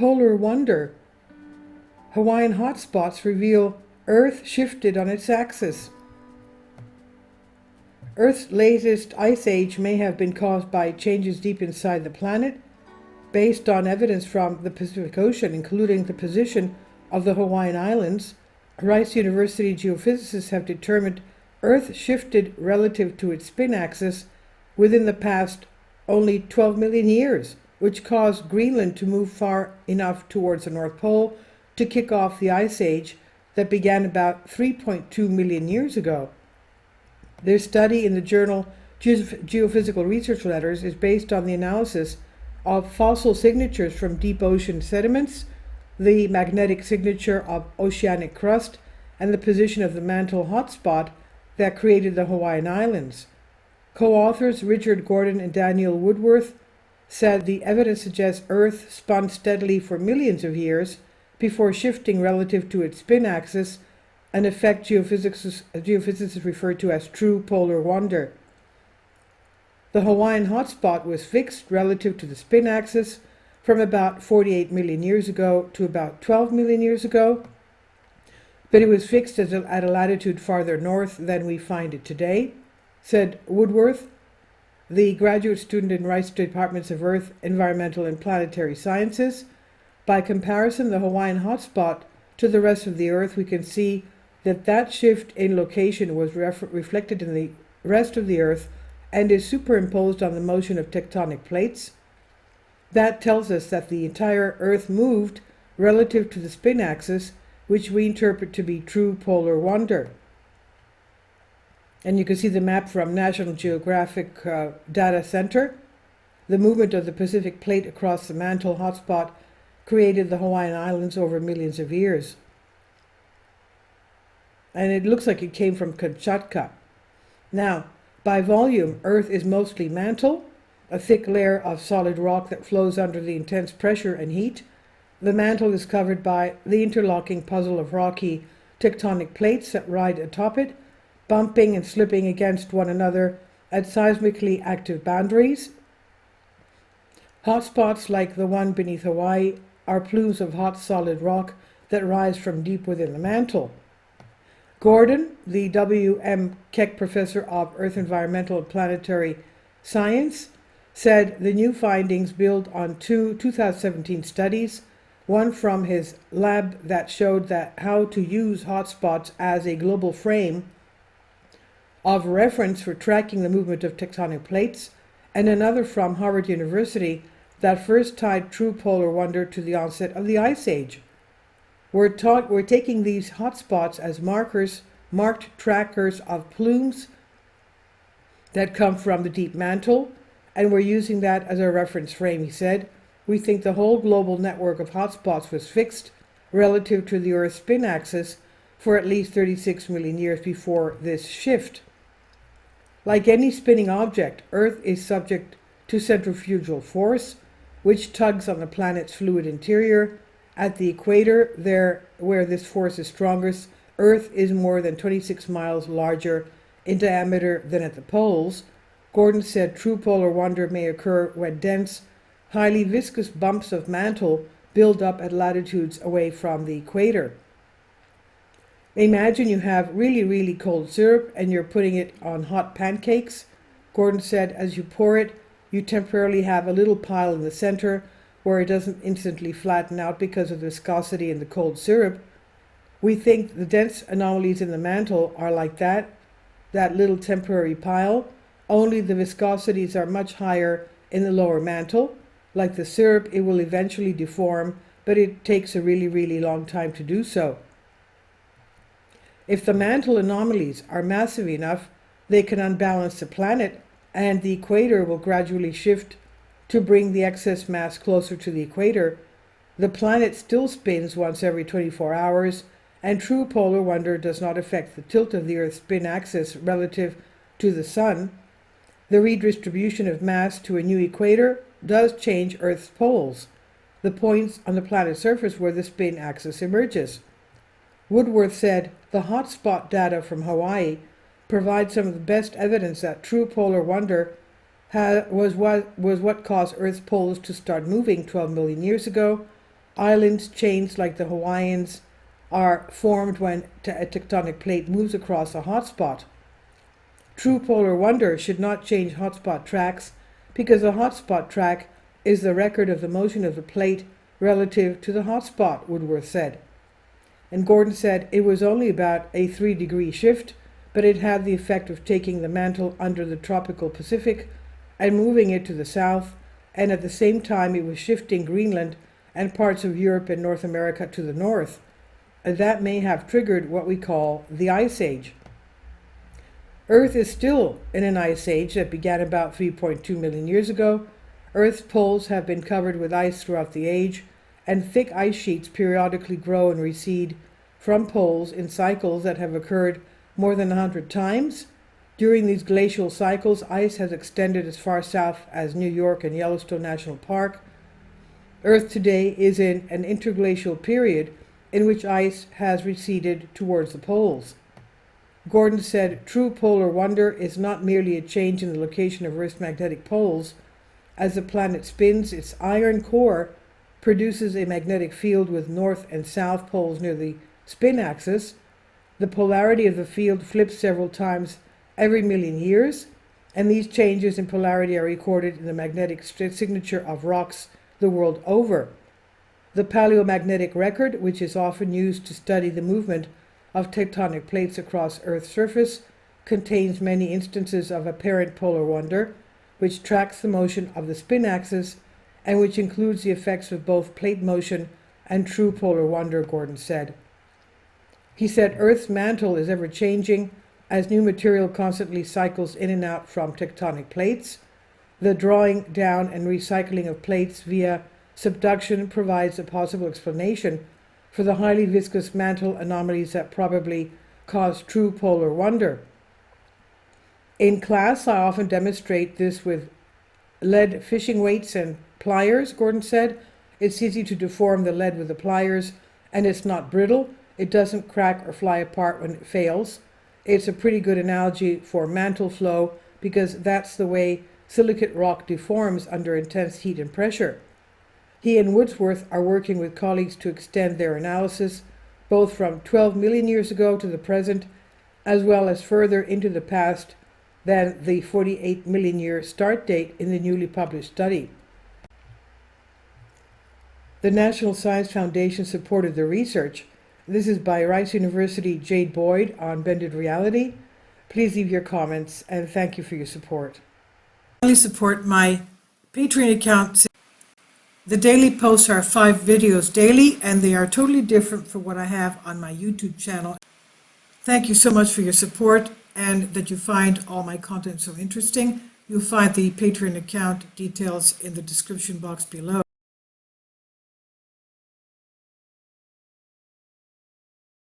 polar wonder. Hawaiian hotspots reveal Earth shifted on its axis. Earth's latest ice age may have been caused by changes deep inside the planet, based on evidence from the Pacific Ocean, including the position of the Hawaiian Islands. Rice University geophysicists have determined Earth shifted relative to its spin axis within the past only 12 million years, which caused Greenland to move far enough towards the North Pole to kick off the ice age that began about 3.2 million years ago. Their study in the journal Geophysical Research Letters is based on the analysis of fossil signatures from deep ocean sediments, the magnetic signature of oceanic crust, and the position of the mantle hotspot that created the Hawaiian Islands. Co-authors Richard Gordon and Daniel Woodworth said the evidence suggests Earth spun steadily for millions of years before shifting relative to its spin axis, an effect geophysicists refer to as true polar wonder. The Hawaiian hotspot was fixed relative to the spin axis from about 48 million years ago to about 12 million years ago, but it was fixed at a latitude farther north than we find it today, said Woodworth, the graduate student in Rice Departments of Earth, Environmental and Planetary Sciences. By comparison, the Hawaiian hotspot to the rest of the Earth, we can see that shift in location was reflected in the rest of the Earth and is superimposed on the motion of tectonic plates. That tells us that the entire Earth moved relative to the spin axis, which we interpret to be true polar wonder. And you can see the map from National Geographic Data Center. The movement of the Pacific Plate across the mantle hotspot created the Hawaiian Islands over millions of years. And it looks like it came from Kamchatka. Now, by volume, Earth is mostly mantle, a thick layer of solid rock that flows under the intense pressure and heat. The mantle is covered by the interlocking puzzle of rocky tectonic plates that ride atop it, bumping and slipping against one another at seismically active boundaries. Hotspots like the one beneath Hawaii are plumes of hot solid rock that rise from deep within the mantle. Gordon, the W.M. Keck Professor of Earth Environmental and Planetary Science, said the new findings build on two 2017 studies, one from his lab that showed how to use hotspots as a global frame of reference for tracking the movement of tectonic plates, and another from Harvard University that first tied true polar wonder to the onset of the Ice Age. We're taking these hotspots as marked trackers of plumes that come from the deep mantle, and we're using that as a reference frame, he said. We think the whole global network of hotspots was fixed relative to the Earth's spin axis for at least 36 million years before this shift. Like any spinning object, Earth is subject to centrifugal force, which tugs on the planet's fluid interior. At the equator, where this force is strongest, Earth is more than 26 miles larger in diameter than at the poles. Gordon said true polar wonder may occur when dense, highly viscous bumps of mantle build up at latitudes away from the equator. Imagine you have really, really cold syrup and you're putting it on hot pancakes. Gordon said as you pour it, you temporarily have a little pile in the center where it doesn't instantly flatten out because of the viscosity in the cold syrup. We think the dense anomalies in the mantle are like that little temporary pile, only the viscosities are much higher in the lower mantle. Like the syrup, it will eventually deform, but it takes a really, really long time to do so. If the mantle anomalies are massive enough, they can unbalance the planet, and the equator will gradually shift to bring the excess mass closer to the equator. The planet still spins once every 24 hours, and true polar wonder does not affect the tilt of the Earth's spin axis relative to the Sun. The redistribution of mass to a new equator does change Earth's poles, the points on the planet's surface where the spin axis emerges. Woodworth said the hotspot data from Hawaii provides some of the best evidence that true polar wonder was what caused Earth's poles to start moving 12 million years ago. Islands, chains like the Hawaiians, are formed when a tectonic plate moves across a hotspot. True polar wonder should not change hotspot tracks because a hotspot track is the record of the motion of the plate relative to the hotspot, Woodworth said. And Gordon said it was only about a 3-degree shift, but it had the effect of taking the mantle under the tropical Pacific and moving it to the south, and at the same time it was shifting Greenland and parts of Europe and North America to the north. And that may have triggered what we call the Ice Age. Earth is still in an ice age that began about 3.2 million years ago. Earth's poles have been covered with ice throughout the age, and thick ice sheets periodically grow and recede from poles in cycles that have occurred more than 100 times. During these glacial cycles, ice has extended as far south as New York and Yellowstone National Park. Earth today is in an interglacial period in which ice has receded towards the poles. Gordon said true polar wonder is not merely a change in the location of Earth's magnetic poles. As the planet spins, its iron core produces a magnetic field with north and south poles near the spin axis. The polarity of the field flips several times every million years, and these changes in polarity are recorded in the magnetic signature of rocks the world over. The paleomagnetic record, which is often used to study the movement of tectonic plates across Earth's surface, contains many instances of apparent polar wonder, which tracks the motion of the spin axis and which includes the effects of both plate motion and true polar wonder, Gordon said. He said Earth's mantle is ever changing as new material constantly cycles in and out from tectonic plates. The drawing down and recycling of plates via subduction provides a possible explanation for the highly viscous mantle anomalies that probably cause true polar wonder. In class, I often demonstrate this with lead fishing weights and pliers, Gordon said. It's easy to deform the lead with the pliers, and it's not brittle. It doesn't crack or fly apart when it fails. It's a pretty good analogy for mantle flow because that's the way silicate rock deforms under intense heat and pressure. He and Wordsworth are working with colleagues to extend their analysis both from 12 million years ago to the present, as well as further into the past than the 48 million year start date in the newly published study. The National Science Foundation supported the research. This is by Rice University Jade Boyd on Bended Reality. Please leave your comments and thank you for your support. Please support my Patreon account. The daily posts are 5 videos daily, and they are totally different from what I have on my YouTube channel. Thank you so much for your support and that you find all my content so interesting. You'll find the Patreon account details in the description box below.